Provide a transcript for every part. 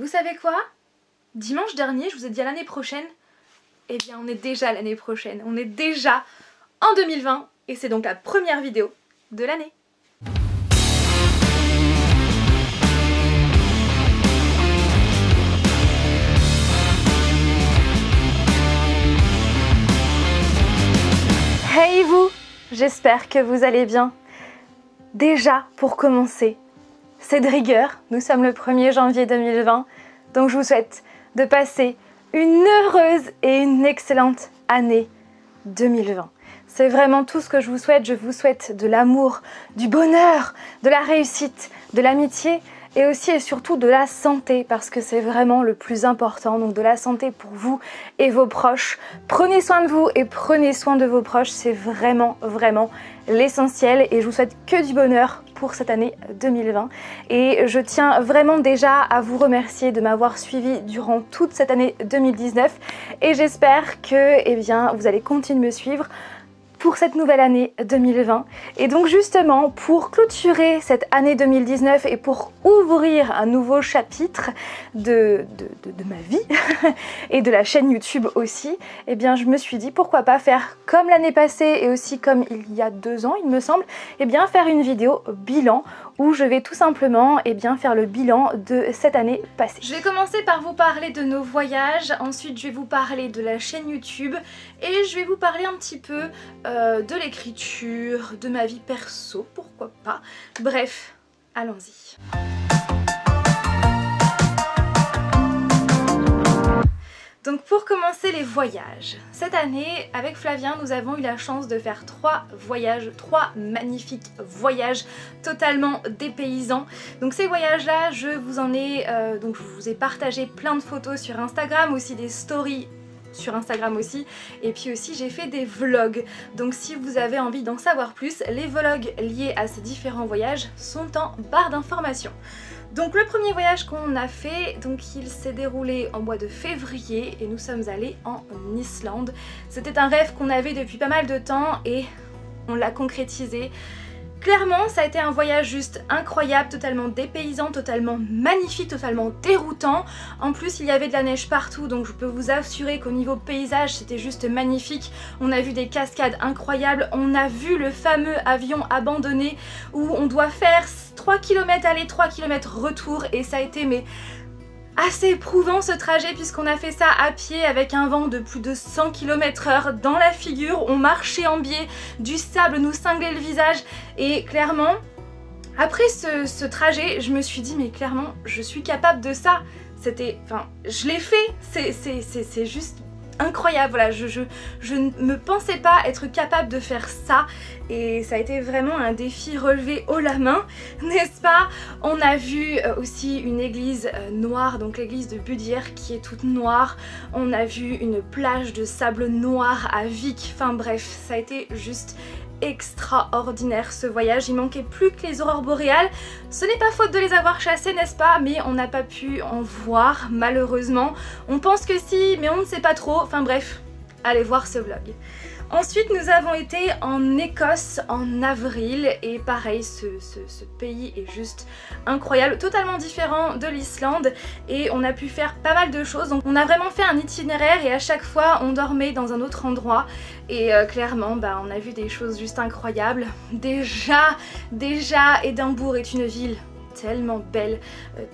Vous savez quoi? Dimanche dernier, je vous ai dit à l'année prochaine. Eh bien, on est déjà l'année prochaine. On est déjà en 2020 et c'est donc la première vidéo de l'année. Hey vous! J'espère que vous allez bien. Déjà, pour commencer, c'est de rigueur. Nous sommes le 1er janvier 2020. Donc je vous souhaite de passer une heureuse et une excellente année 2020. C'est vraiment tout ce que je vous souhaite. Je vous souhaite de l'amour, du bonheur, de la réussite, de l'amitié et aussi et surtout de la santé parce que c'est vraiment le plus important. Donc de la santé pour vous et vos proches. Prenez soin de vous et prenez soin de vos proches. C'est vraiment l'essentiel et je vous souhaite que du bonheur pour cette année 2020 et je tiens vraiment déjà à vous remercier de m'avoir suivi durant toute cette année 2019 et j'espère que vous allez continuer de me suivre pour cette nouvelle année 2020. Et donc justement, pour clôturer cette année 2019 et pour ouvrir un nouveau chapitre de ma vie et de la chaîne YouTube aussi, eh bien je me suis dit pourquoi pas faire comme l'année passée et aussi comme il y a 2 ans il me semble, eh bien faire une vidéo bilan où je vais tout simplement faire le bilan de cette année passée. Je vais commencer par vous parler de nos voyages, ensuite je vais vous parler de la chaîne YouTube et je vais vous parler un petit peu de l'écriture, de ma vie perso, pourquoi pas. Bref, allons-y. Donc pour commencer les voyages, cette année avec Flavien nous avons eu la chance de faire 3 voyages, 3 magnifiques voyages totalement dépaysants. Donc ces voyages là je vous ai partagé plein de photos sur Instagram, aussi des stories sur Instagram aussi, et puis aussi j'ai fait des vlogs. Donc si vous avez envie d'en savoir plus, les vlogs liés à ces différents voyages sont en barre d'informations. Donc le premier voyage qu'on a fait, donc il s'est déroulé en mois de février et nous sommes allés en Islande. C'était un rêve qu'on avait depuis pas mal de temps et on l'a concrétisé. Clairement, ça a été un voyage juste incroyable, totalement dépaysant, totalement magnifique, totalement déroutant. En plus, il y avait de la neige partout, donc je peux vous assurer qu'au niveau paysage, c'était juste magnifique. On a vu des cascades incroyables, on a vu le fameux avion abandonné où on doit faire 3 km aller, 3 km retour et ça a été assez éprouvant ce trajet puisqu'on a fait ça à pied avec un vent de plus de 100 km/h dans la figure, on marchait en biais, du sable nous cinglait le visage et clairement après ce trajet je me suis dit mais clairement je suis capable de ça, je l'ai fait, c'est juste incroyable, voilà, je ne me pensais pas être capable de faire ça et ça a été vraiment un défi relevé haut la main, n'est-ce pas? On a vu aussi une église noire, donc l'église de Budir qui est toute noire, on a vu une plage de sable noir à Vic, enfin bref, ça a été juste extraordinaire ce voyage. Il manquait plus que les aurores boréales. Ce n'est pas faute de les avoir chassées, n'est-ce pas? Mais on n'a pas pu en voir malheureusement. On pense que si, mais on ne sait pas trop. Enfin bref, allez voir ce vlog. Ensuite nous avons été en Écosse en avril et pareil ce pays est juste incroyable, totalement différent de l'Islande et on a pu faire pas mal de choses. Donc on a vraiment fait un itinéraire et à chaque fois on dormait dans un autre endroit et clairement on a vu des choses juste incroyables. Déjà Édimbourg est une ville tellement belle,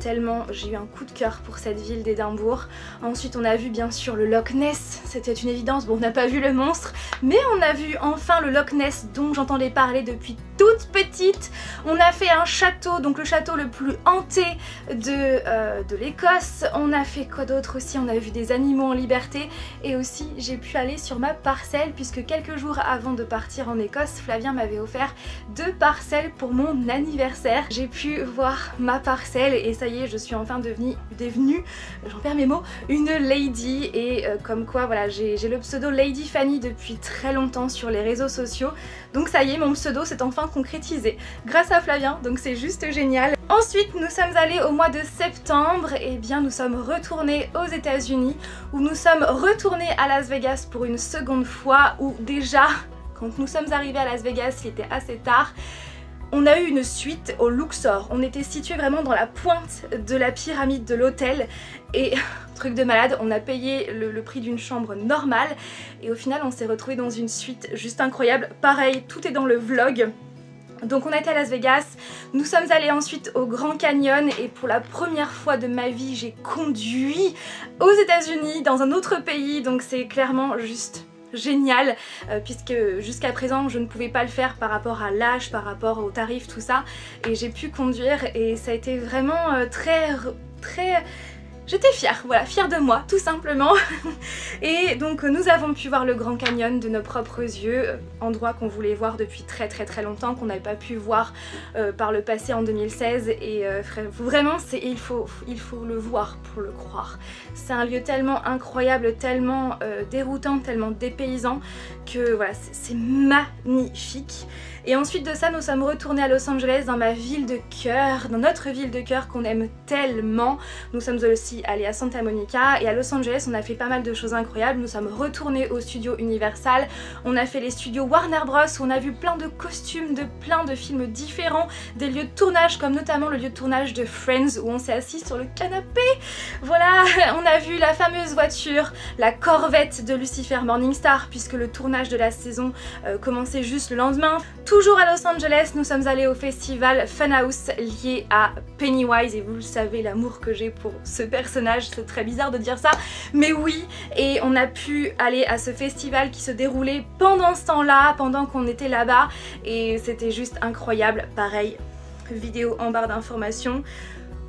tellement j'ai eu un coup de cœur pour cette ville d'Édimbourg. Ensuite on a vu bien sûr le Loch Ness, c'était une évidence, bon on n'a pas vu le monstre mais on a vu enfin le Loch Ness dont j'entendais parler depuis toute petite. On a fait un château, donc le château le plus hanté de l'Écosse. On a fait quoi d'autre aussi? On a vu des animaux en liberté et aussi j'ai pu aller sur ma parcelle puisque quelques jours avant de partir en Écosse, Flavien m'avait offert 2 parcelles pour mon anniversaire. J'ai pu voir ma parcelle et ça y est, je suis enfin devenue, j'en perds mes mots, une lady et comme quoi voilà, j'ai le pseudo Lady Fanny depuis très longtemps sur les réseaux sociaux. Donc ça y est, mon pseudo s'est enfin concrétisé grâce à Flavien, donc c'est juste génial. Ensuite nous sommes allés au mois de septembre et bien nous sommes retournés aux États-Unis où nous sommes retournés à Las Vegas pour une seconde fois où déjà quand nous sommes arrivés à Las Vegas il était assez tard. On a eu une suite au Luxor, on était situé vraiment dans la pointe de la pyramide de l'hôtel et truc de malade, on a payé le prix d'une chambre normale et au final on s'est retrouvé dans une suite juste incroyable. Pareil, tout est dans le vlog. Donc on a été à Las Vegas, nous sommes allés ensuite au Grand Canyon et pour la première fois de ma vie j'ai conduit aux États-Unis dans un autre pays, donc c'est clairement juste génial puisque jusqu'à présent je ne pouvais pas le faire par rapport à l'âge, par rapport aux tarifs, tout ça, et j'ai pu conduire et ça a été vraiment très... J'étais fière, voilà, fière de moi tout simplement. Et donc nous avons pu voir le Grand Canyon de nos propres yeux, endroit qu'on voulait voir depuis très longtemps, qu'on n'avait pas pu voir par le passé en 2016 et vraiment il faut le voir pour le croire. C'est un lieu tellement incroyable, tellement déroutant, tellement dépaysant que voilà, c'est magnifique. Et ensuite de ça, nous sommes retournés à Los Angeles, dans ma ville de cœur, dans notre ville de cœur qu'on aime tellement. Nous sommes aussi allés à Santa Monica et à Los Angeles, on a fait pas mal de choses incroyables. Nous sommes retournés au studio Universal, on a fait les studios Warner Bros où on a vu plein de costumes de plein de films différents, des lieux de tournage comme notamment le lieu de tournage de Friends où on s'est assis sur le canapé. Voilà, on a vu la fameuse voiture, la Corvette de Lucifer Morningstar puisque le tournage de la saison commençait juste le lendemain. Toujours à Los Angeles, nous sommes allés au festival Funhouse lié à Pennywise et vous le savez l'amour que j'ai pour ce personnage, c'est très bizarre de dire ça, mais oui, et on a pu aller à ce festival qui se déroulait pendant ce temps-là, pendant qu'on était là-bas et c'était juste incroyable. Pareil, vidéo en barre d'informations.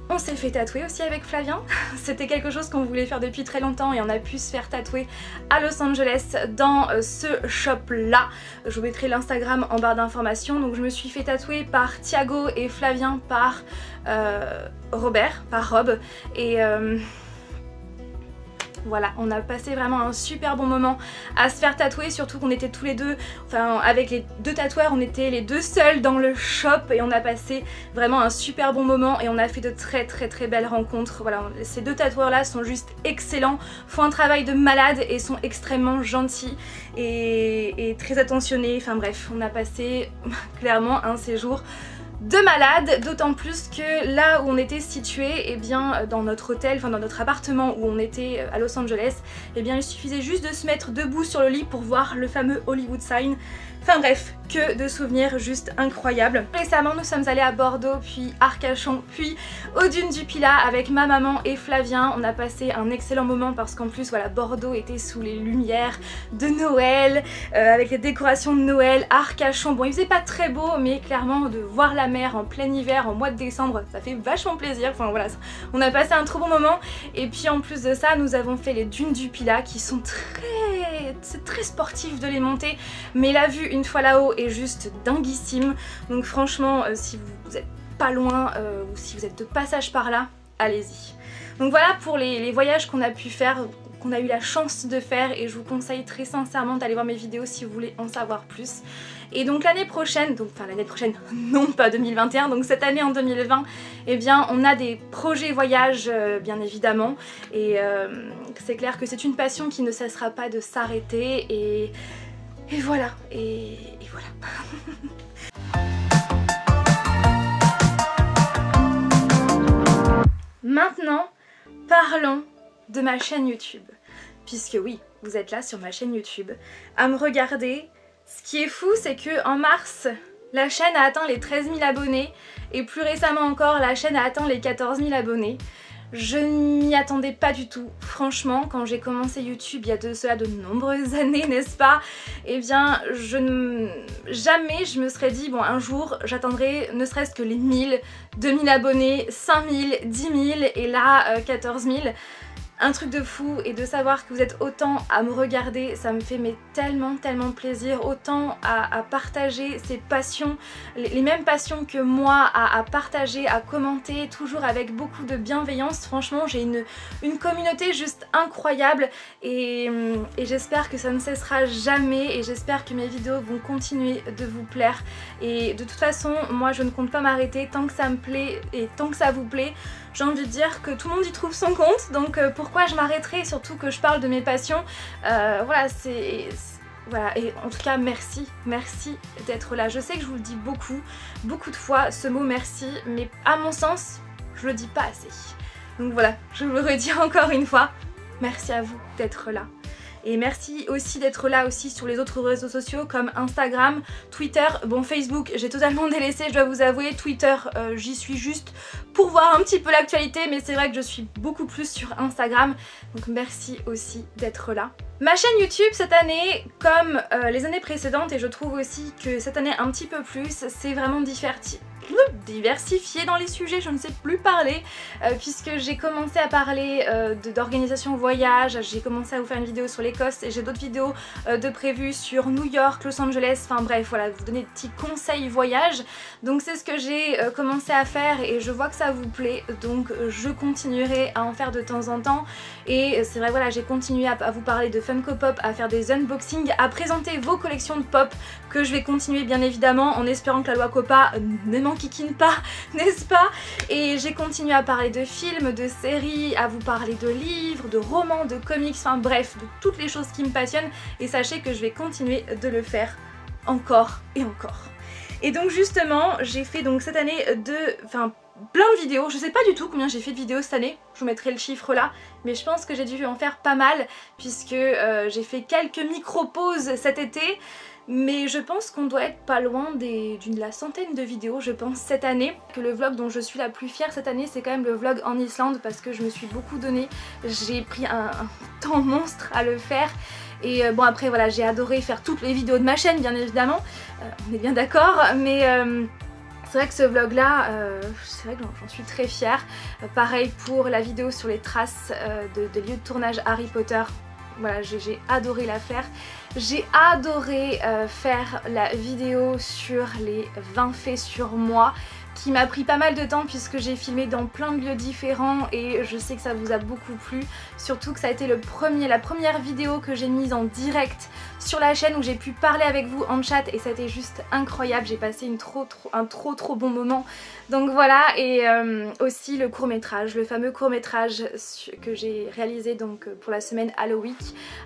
On s'est fait tatouer aussi avec Flavien, c'était quelque chose qu'on voulait faire depuis très longtemps et on a pu se faire tatouer à Los Angeles dans ce shop là. Je vous mettrai l'Instagram en barre d'informations. Donc je me suis fait tatouer par Thiago et Flavien par Robert, par Rob et voilà, on a passé vraiment un super bon moment à se faire tatouer, surtout qu'on était tous les deux, enfin avec les deux tatoueurs, on était les deux seuls dans le shop et on a passé vraiment un super bon moment et on a fait de très belles rencontres. Voilà, ces deux tatoueurs là sont juste excellents, font un travail de malade et sont extrêmement gentils et très attentionnés. Enfin bref, on a passé clairement un séjour de malade, d'autant plus que là où on était situé, et bien dans notre hôtel, enfin dans notre appartement où on était à Los Angeles, et bien il suffisait juste de se mettre debout sur le lit pour voir le fameux Hollywood Sign. Enfin bref, que de souvenirs juste incroyables. Récemment nous sommes allés à Bordeaux, puis Arcachon, puis aux dunes du Pilat avec ma maman et Flavien. On a passé un excellent moment parce qu'en plus voilà, Bordeaux était sous les lumières de Noël, avec les décorations de Noël. Arcachon, bon il faisait pas très beau mais clairement de voir la mer en plein hiver, en mois de décembre, ça fait vachement plaisir. Enfin voilà, on a passé un trop bon moment. Et puis en plus de ça nous avons fait les dunes du Pilat qui sont c'est très sportif de les monter, mais la vue une fois là-haut est juste dinguissime. Donc franchement si vous êtes pas loin ou si vous êtes de passage par là, allez-y. Donc voilà pour les voyages qu'on a pu faire, qu'on a eu la chance de faire, et je vous conseille très sincèrement d'aller voir mes vidéos si vous voulez en savoir plus. Et donc l'année prochaine, non pas 2021, donc cette année en 2020, eh bien on a des projets voyages bien évidemment, et c'est clair que c'est une passion qui ne cessera pas de s'arrêter et voilà, et voilà. Maintenant, parlons de ma chaîne YouTube. Puisque oui, vous êtes là sur ma chaîne YouTube, à me regarder. Ce qui est fou, c'est que en mars, la chaîne a atteint les 13 000 abonnés. Et plus récemment encore, la chaîne a atteint les 14 000 abonnés. Je n'y attendais pas du tout, franchement, quand j'ai commencé YouTube il y a de cela de nombreuses années, n'est-ce pas? Eh bien, jamais je me serais dit, bon, un jour, j'attendrai ne serait-ce que les 1000, 2000 abonnés, 5000, 10 000 et là, 14 000. Un truc de fou, et de savoir que vous êtes autant à me regarder, ça me fait mais tellement plaisir, autant à partager ces passions, les mêmes passions que moi, à partager, à commenter, toujours avec beaucoup de bienveillance. Franchement j'ai une communauté juste incroyable et j'espère que ça ne cessera jamais, et j'espère que mes vidéos vont continuer de vous plaire. Et de toute façon moi je ne compte pas m'arrêter tant que ça me plaît et tant que ça vous plaît. J'ai envie de dire que tout le monde y trouve son compte, donc pourquoi je m'arrêterai, surtout que je parle de mes passions. Voilà, voilà, et en tout cas merci d'être là. Je sais que je vous le dis beaucoup de fois ce mot merci, mais à mon sens je le dis pas assez. Donc voilà, je vous le redis encore une fois, merci à vous d'être là. Et merci aussi d'être là aussi sur les autres réseaux sociaux comme Instagram, Twitter, bon Facebook j'ai totalement délaissé, je dois vous avouer, Twitter j'y suis juste pour voir un petit peu l'actualité, mais c'est vrai que je suis beaucoup plus sur Instagram, donc merci aussi d'être là. Ma chaîne YouTube cette année, comme les années précédentes, et je trouve aussi que cette année un petit peu plus, c'est vraiment diversifié dans les sujets, je ne sais plus parler, puisque j'ai commencé à parler d'organisation voyage, j'ai commencé à vous faire une vidéo sur l'Écosse et j'ai d'autres vidéos de prévues sur New York, Los Angeles, enfin bref, voilà, vous donner des petits conseils voyage. Donc c'est ce que j'ai commencé à faire et je vois que ça vous plaît, donc je continuerai à en faire de temps en temps. Et c'est vrai, voilà, j'ai continué à vous parler de Funko Pop, à faire des unboxings, à présenter vos collections de pop, que je vais continuer bien évidemment en espérant que la loi COPPA ne m'enquiquine pas, n'est-ce pas? Et j'ai continué à parler de films, de séries, à vous parler de livres, de romans, de comics, enfin bref, de toutes les choses qui me passionnent, et sachez que je vais continuer de le faire encore et encore. Et donc justement, j'ai fait donc cette année plein de vidéos, je sais pas du tout combien j'ai fait de vidéos cette année, je vous mettrai le chiffre là, mais je pense que j'ai dû en faire pas mal, puisque j'ai fait quelques micro-pauses cet été, mais je pense qu'on doit être pas loin d'une centaine de vidéos, je pense, cette année. Que le vlog dont je suis la plus fière cette année, c'est quand même le vlog en Islande, parce que je me suis beaucoup donné, j'ai pris un temps monstre à le faire. Et bon, après voilà, j'ai adoré faire toutes les vidéos de ma chaîne bien évidemment, on est bien d'accord, mais c'est vrai que ce vlog là, c'est vrai que j'en suis très fière. Pareil pour la vidéo sur les traces de lieux de tournage Harry Potter, voilà, j'ai adoré la faire. J'ai adoré faire la vidéo sur les 20 faits sur moi, qui m'a pris pas mal de temps puisque j'ai filmé dans plein de lieux différents et je sais que ça vous a beaucoup plu. Surtout que ça a été la première vidéo que j'ai mise en direct sur la chaîne où j'ai pu parler avec vous en chat et ça a été juste incroyable. J'ai passé un trop bon moment. Donc voilà, et aussi le court-métrage, le fameux court-métrage que j'ai réalisé donc pour la semaine Halloween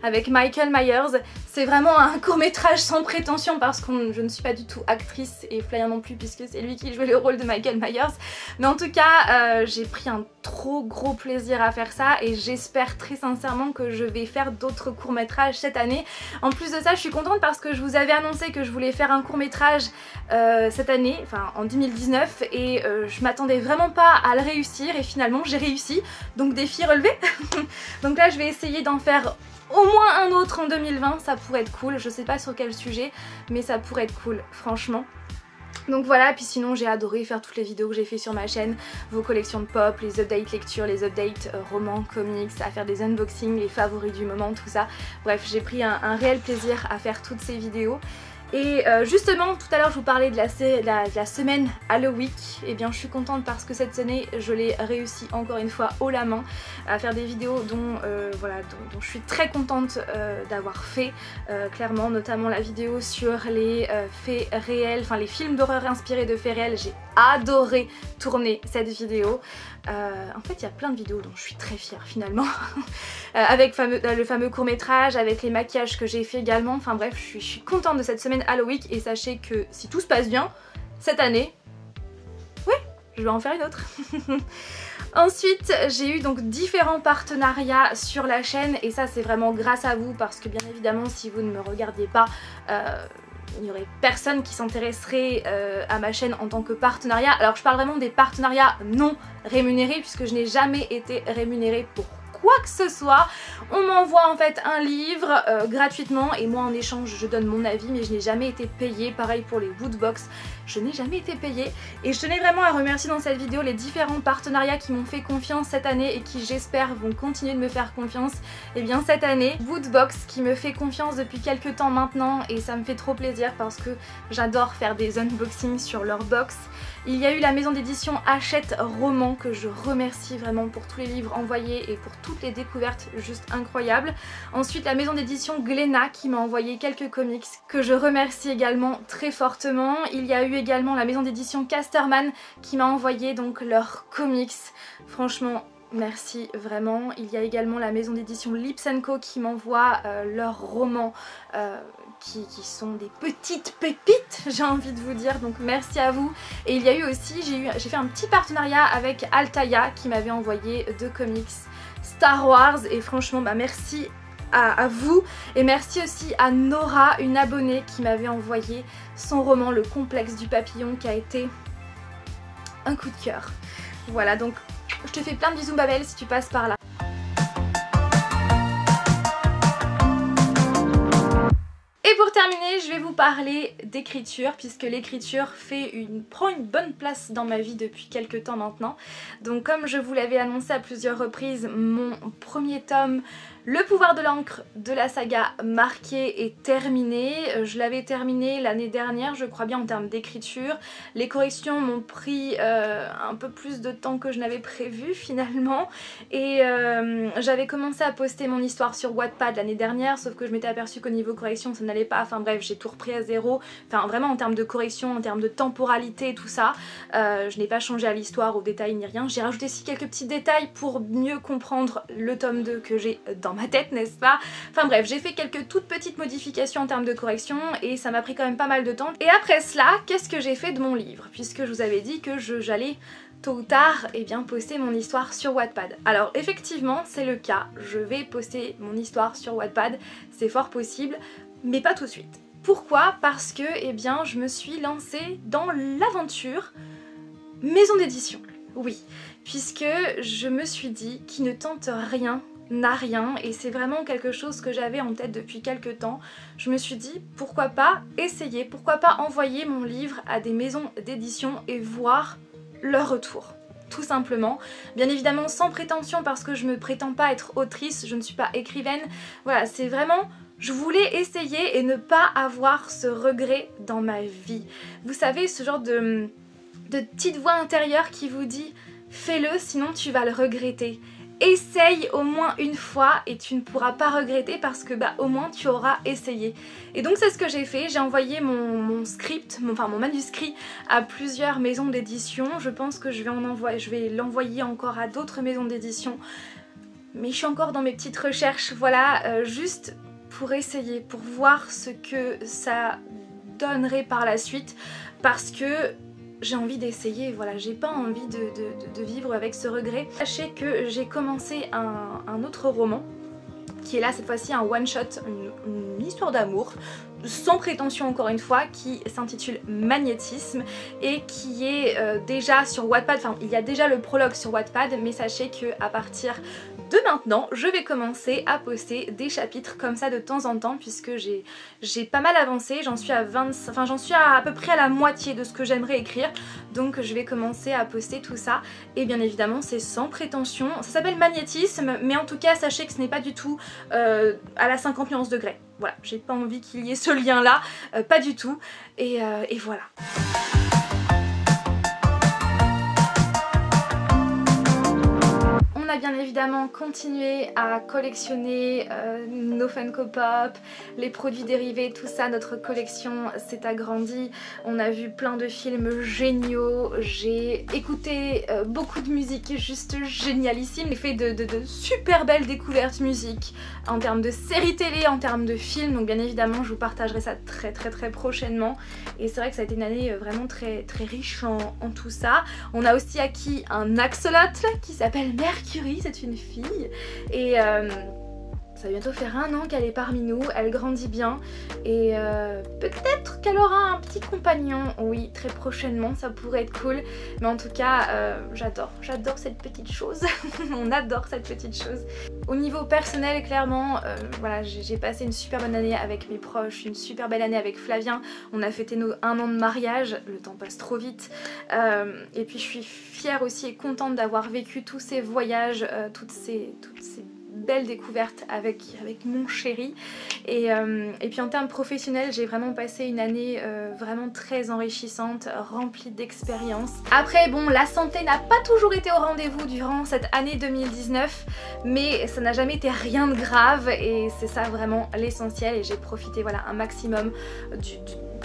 avec Michael Myers. C'est vraiment un court-métrage sans prétention parce que je ne suis pas du tout actrice et Flyer non plus puisque c'est lui qui jouait le rôle de Michael Myers. Mais en tout cas, j'ai pris un trop gros plaisir à faire ça et j'espère très sincèrement que je vais faire d'autres courts-métrages cette année. En plus de ça, je suis contente parce que je vous avais annoncé que je voulais faire un court-métrage cette année, enfin en 2019, et je m'attendais vraiment pas à le réussir et finalement j'ai réussi, donc défi relevé. Donc là je vais essayer d'en faire au moins un autre en 2020, ça pourrait être cool, je sais pas sur quel sujet, mais ça pourrait être cool, franchement. Donc voilà, puis sinon j'ai adoré faire toutes les vidéos que j'ai fait sur ma chaîne, vos collections de pop, les updates lecture, les updates romans, comics, à faire des unboxings, les favoris du moment, tout ça. Bref, j'ai pris un réel plaisir à faire toutes ces vidéos. Et justement, tout à l'heure je vous parlais de la semaine Halloween, et bien je suis contente parce que cette année je l'ai réussi encore une fois haut la main à faire des vidéos dont je suis très contente d'avoir fait, clairement, notamment la vidéo sur les faits réels, enfin les films d'horreur inspirés de faits réels. J'ai adoré tourner cette vidéo. En fait il y a plein de vidéos dont je suis très fière finalement avec le fameux court-métrage, avec les maquillages que j'ai fait également, enfin bref je suis contente de cette semaine Halloween et sachez que si tout se passe bien cette année, oui, je vais en faire une autre. Ensuite j'ai eu donc différents partenariats sur la chaîne et ça c'est vraiment grâce à vous parce que bien évidemment si vous ne me regardiez pas il n'y aurait personne qui s'intéresserait à ma chaîne en tant que partenariat. Alors je parle vraiment des partenariats non rémunérés puisque je n'ai jamais été rémunérée pour quoi que ce soit. On m'envoie en fait un livre gratuitement et moi en échange je donne mon avis, mais je n'ai jamais été payée. Pareil pour les woodbox, je n'ai jamais été payée. Et je tenais vraiment à remercier dans cette vidéo les différents partenariats qui m'ont fait confiance cette année et qui j'espère vont continuer de me faire confiance. Et bien cette année, Woodbox qui me fait confiance depuis quelques temps maintenant et ça me fait trop plaisir parce que j'adore faire des unboxings sur leur box. Il y a eu la maison d'édition Hachette Roman que je remercie vraiment pour tous les livres envoyés et pour toutes les découvertes juste incroyables. Ensuite la maison d'édition Glénat qui m'a envoyé quelques comics que je remercie également très fortement. Il y a eu également la maison d'édition Casterman qui m'a envoyé donc leurs comics. Franchement merci vraiment. Il y a également la maison d'édition Lips & Co qui m'envoie leurs romans qui sont des petites pépites, j'ai envie de vous dire, donc merci à vous. Et il y a eu aussi, j'ai fait un petit partenariat avec Altaïa qui m'avait envoyé 2 comics Star Wars et franchement bah merci à vous, et merci aussi à Nora, une abonnée qui m'avait envoyé son roman Le Complexe du Papillon qui a été un coup de cœur. Voilà, donc je te fais plein de bisous Babel si tu passes par là. Et pour terminer, je vais vous parler d'écriture, puisque l'écriture prend une bonne place dans ma vie depuis quelques temps maintenant. Donc comme je vous l'avais annoncé à plusieurs reprises, mon premier tome, Le pouvoir de l'encre de la saga Marquée, est terminé. Je l'avais terminé l'année dernière, je crois bien, en termes d'écriture. Les corrections m'ont pris un peu plus de temps que je n'avais prévu finalement. Et j'avais commencé à poster mon histoire sur Wattpad l'année dernière, sauf que je m'étais aperçue qu'au niveau correction ça n'allait pas. Enfin bref, j'ai tout repris à zéro. Enfin vraiment en termes de correction, en termes de temporalité, tout ça. Je n'ai pas changé à l'histoire, au détail ni rien. J'ai rajouté aussi quelques petits détails pour mieux comprendre le tome 2 que j'ai dans ma tête, n'est-ce pas? Enfin bref, j'ai fait quelques toutes petites modifications en termes de correction et ça m'a pris quand même pas mal de temps. Et après cela, qu'est-ce que j'ai fait de mon livre? Puisque je vous avais dit que j'allais tôt ou tard poster mon histoire sur Wattpad. Alors effectivement c'est le cas, je vais poster mon histoire sur Wattpad, c'est fort possible, mais pas tout de suite. Pourquoi? Parce que je me suis lancée dans l'aventure maison d'édition. Oui, puisque je me suis dit qui ne tente rien n'a rien, et c'est vraiment quelque chose que j'avais en tête depuis quelques temps. Je me suis dit pourquoi pas essayer, pourquoi pas envoyer mon livre à des maisons d'édition et voir leur retour. Tout simplement, bien évidemment sans prétention, parce que je me prétends pas être autrice, je ne suis pas écrivaine. Voilà, c'est vraiment, je voulais essayer et ne pas avoir ce regret dans ma vie. Vous savez, ce genre de petite voix intérieure qui vous dit fais-le sinon tu vas le regretter. Essaye au moins une fois et tu ne pourras pas regretter, parce que au moins tu auras essayé. Et donc c'est ce que j'ai fait, j'ai envoyé mon script, mon manuscrit à plusieurs maisons d'édition. Je pense que je vais l'envoyer encore à d'autres maisons d'édition, mais je suis encore dans mes petites recherches, voilà, juste pour essayer, pour voir ce que ça donnerait par la suite, parce que j'ai envie d'essayer, voilà, j'ai pas envie de vivre avec ce regret. Sachez que j'ai commencé un autre roman, qui est là cette fois-ci un one-shot, une histoire d'amour, sans prétention encore une fois, qui s'intitule Magnétisme et qui est déjà sur Wattpad. Enfin, il y a déjà le prologue sur Wattpad, mais sachez que à partir de maintenant, je vais commencer à poster des chapitres comme ça de temps en temps, puisque j'ai pas mal avancé, j'en suis à peu près à la moitié de ce que j'aimerais écrire, donc je vais commencer à poster tout ça. Et bien évidemment c'est sans prétention, ça s'appelle Magnétisme, mais en tout cas sachez que ce n'est pas du tout à la 50 nuances degrés. Voilà, j'ai pas envie qu'il y ait ce lien là, pas du tout, et voilà. On a bien évidemment continué à collectionner nos Funko Pop, les produits dérivés, tout ça. Notre collection s'est agrandie, on a vu plein de films géniaux, j'ai écouté beaucoup de musique juste génialissime. J'ai fait de super belles découvertes musique en termes de séries télé, en termes de films, donc bien évidemment je vous partagerai ça très prochainement. Et c'est vrai que ça a été une année vraiment très riche en tout ça. On a aussi acquis un axolote qui s'appelle Mercury, c'est une fille, et ça va bientôt faire 1 an qu'elle est parmi nous, elle grandit bien, et peut-être qu'elle aura un petit compagnon, oui, très prochainement, ça pourrait être cool. Mais en tout cas, j'adore cette petite chose, on adore cette petite chose. Au niveau personnel, clairement, voilà, j'ai passé une super bonne année avec mes proches, une super belle année avec Flavien, on a fêté nos 1 an de mariage, le temps passe trop vite, et puis je suis fière aussi et contente d'avoir vécu tous ces voyages, toutes ces belle découverte avec mon chéri, et puis en termes professionnels j'ai vraiment passé une année vraiment très enrichissante, remplie d'expériences. Après bon, la santé n'a pas toujours été au rendez-vous durant cette année 2019, mais ça n'a jamais été rien de grave, et c'est ça vraiment l'essentiel, et j'ai profité voilà un maximum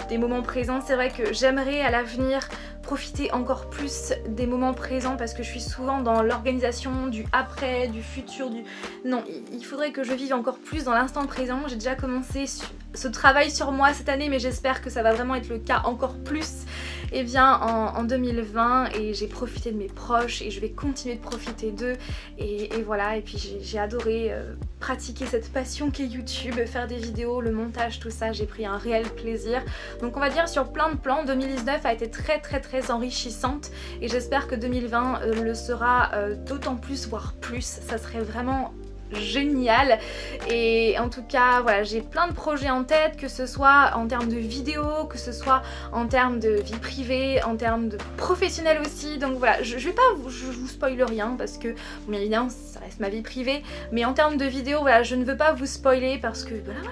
des moments présents. C'est vrai que j'aimerais à l'avenir profiter encore plus des moments présents parce que je suis souvent dans l'organisation du après, du futur, du... Non, il faudrait que je vive encore plus dans l'instant présent. J'ai déjà commencé ce travail sur moi cette année, mais j'espère que ça va vraiment être le cas encore plus et bien en 2020, et j'ai profité de mes proches et je vais continuer de profiter d'eux et voilà. Et puis j'ai adoré pratiquer cette passion qu'est YouTube, faire des vidéos, le montage, tout ça, j'ai pris un réel plaisir. Donc on va dire sur plein de plans, 2019 a été très enrichissante et j'espère que 2020 le sera d'autant plus, voire plus. Ça serait vraiment génial. Et en tout cas voilà, j'ai plein de projets en tête, que ce soit en termes de vidéos, que ce soit en termes de vie privée, en termes de professionnel aussi. Donc voilà, je vous spoil rien parce que bon, bien évidemment ça reste ma vie privée, mais en termes de vidéos voilà, je ne veux pas vous spoiler parce que voilà,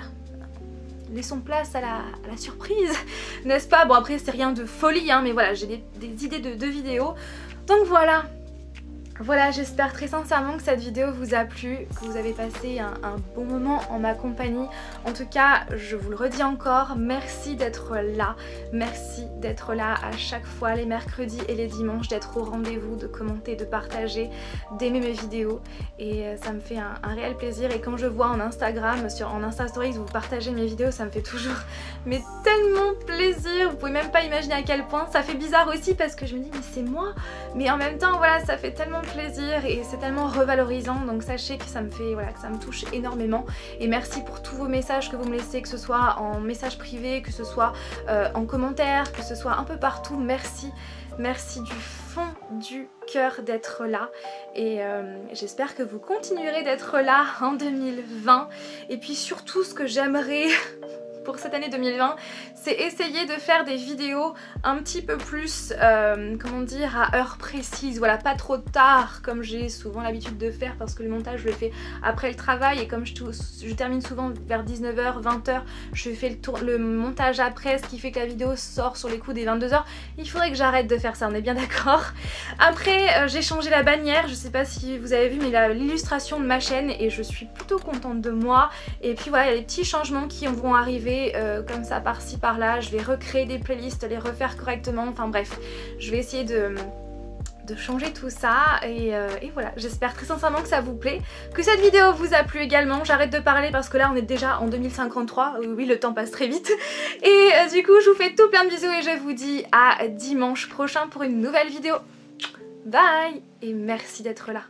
laissons place à la surprise, n'est-ce pas? Bon après c'est rien de folie hein, mais voilà, j'ai des idées de vidéos. Donc voilà. Voilà, j'espère très sincèrement que cette vidéo vous a plu, que vous avez passé un bon moment en ma compagnie. En tout cas, je vous le redis encore, merci d'être là. Merci d'être là à chaque fois, les mercredis et les dimanches, d'être au rendez-vous, de commenter, de partager, d'aimer mes vidéos. Et ça me fait un réel plaisir. Et quand je vois en Instagram, en Insta Stories, vous partagez mes vidéos, ça me fait toujours mais tellement plaisir. Vous pouvez même pas imaginer à quel point. Ça fait bizarre aussi parce que je me dis mais c'est moi. Mais en même temps, voilà, ça fait tellement plaisir et c'est tellement revalorisant, donc sachez que ça me fait, voilà, que ça me touche énormément. Et merci pour tous vos messages que vous me laissez, que ce soit en message privé, que ce soit en commentaire, que ce soit un peu partout. Merci du fond du cœur d'être là et j'espère que vous continuerez d'être là en 2020. Et puis surtout ce que j'aimerais pour cette année 2020, c'est essayer de faire des vidéos un petit peu plus, comment dire, à heure précise, voilà, pas trop tard comme j'ai souvent l'habitude de faire parce que le montage je le fais après le travail et comme je termine souvent vers 19h, 20h, je fais le montage après, ce qui fait que la vidéo sort sur les coups des 22h. Il faudrait que j'arrête de faire ça, on est bien d'accord. Après j'ai changé la bannière, je sais pas si vous avez vu, mais l'illustration de ma chaîne, et je suis plutôt contente de moi. Et puis voilà, il y a des petits changements qui vont arriver comme ça par-ci par-là. Je vais recréer des playlists, les refaire correctement, enfin bref, je vais essayer de changer tout ça et voilà, j'espère très sincèrement que ça vous plaît, que cette vidéo vous a plu également. J'arrête de parler parce que là on est déjà en 2053, oui le temps passe très vite et du coup je vous fais tout plein de bisous et je vous dis à dimanche prochain pour une nouvelle vidéo. Bye et merci d'être là.